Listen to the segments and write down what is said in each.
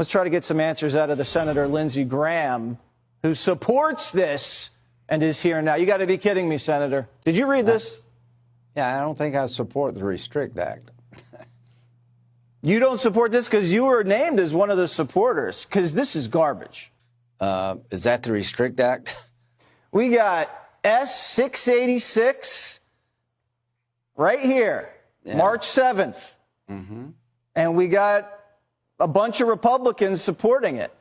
Let's try to get some answers out of the Senator Lindsey Graham, who supports this and is here now. You got to be kidding me, Senator. Did you read this? Yeah, I don't think I support the Restrict Act. You don't support this because you were named as one of the supporters, because this is garbage. Is that the Restrict Act? We got S686 right here, yeah. March 7th. Mm-hmm. And we got a bunch of Republicans supporting it.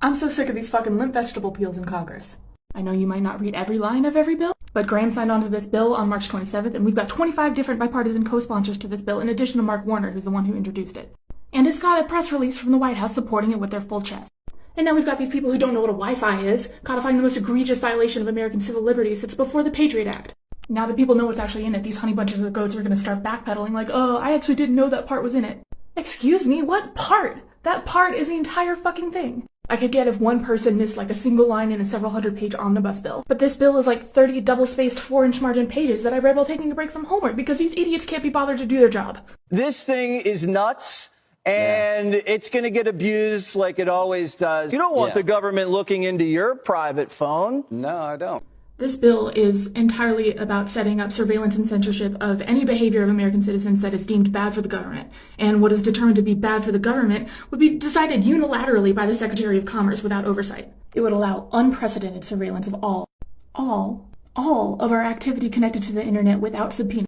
I'm so sick of these fucking limp vegetable peels in Congress. I know you might not read every line of every bill, but Graham signed onto this bill on March 27th, and we've got 25 different bipartisan co-sponsors to this bill, in addition to Mark Warner, who's the one who introduced it. And it's got a press release from the White House supporting it with their full chest. And now we've got these people who don't know what a Wi-Fi is, codifying the most egregious violation of American civil liberties since before the Patriot Act. Now that people know what's actually in it, these honey bunches of goats are going to start backpedaling like, oh, I actually didn't know that part was in it. Excuse me, what part? That part is the entire fucking thing. I could get if one person missed like a single line in a several hundred-page omnibus bill. But this bill is like 30 double-spaced 4-inch margin pages that I read while taking a break from homework because these idiots can't be bothered to do their job. This thing is nuts, and it's going to get abused like it always does. You don't want the government looking into your private phone. No, I don't. This bill is entirely about setting up surveillance and censorship of any behavior of American citizens that is deemed bad for the government. And what is determined to be bad for the government would be decided unilaterally by the Secretary of Commerce without oversight. It would allow unprecedented surveillance of all of our activity connected to the internet without subpoena.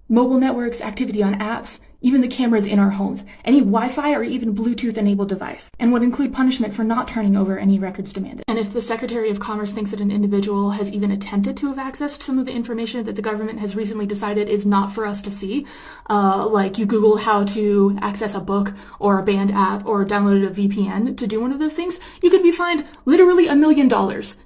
Mobile networks, activity on apps, even the cameras in our homes, any Wi-Fi or even Bluetooth-enabled device, and would include punishment for not turning over any records demanded. And if the Secretary of Commerce thinks that an individual has even attempted to have accessed some of the information that the government has recently decided is not for us to see, like you Google how to access a book or a banned app or downloaded a VPN to do one of those things, you could be fined literally $1 million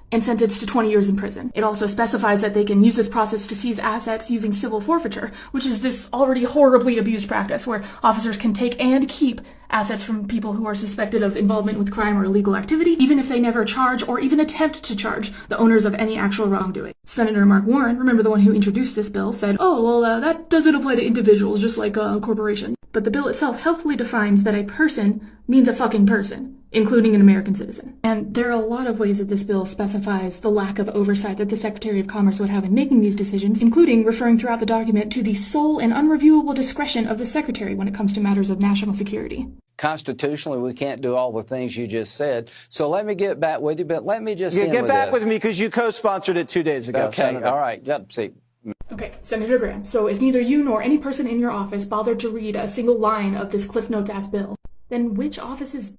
and sentenced to 20 years in prison. It also specifies that they can use this process to seize assets using civil forfeiture, which is this already horribly abused practice where officers can take and keep assets from people who are suspected of involvement with crime or illegal activity, even if they never charge or even attempt to charge the owners of any actual wrongdoing. Senator Mark Warren, remember the one who introduced this bill, said, oh, well, that doesn't apply to individuals, just like corporations. But the bill itself helpfully defines that a person means a fucking person, including an American citizen. And there are a lot of ways that this bill specifies the lack of oversight that the Secretary of Commerce would have in making these decisions, including referring throughout the document to the sole and unreviewable discretion of the Secretary when it comes to matters of national security. Constitutionally, we can't do all the things you just said. So let me get back with you, but let me just get back with me because you co-sponsored it 2 days ago. Okay, Senator. all right. Yep, see. Okay, Senator Graham, so if neither you nor any person in your office bothered to read a single line of this Cliff Notes-ass bill, then which office's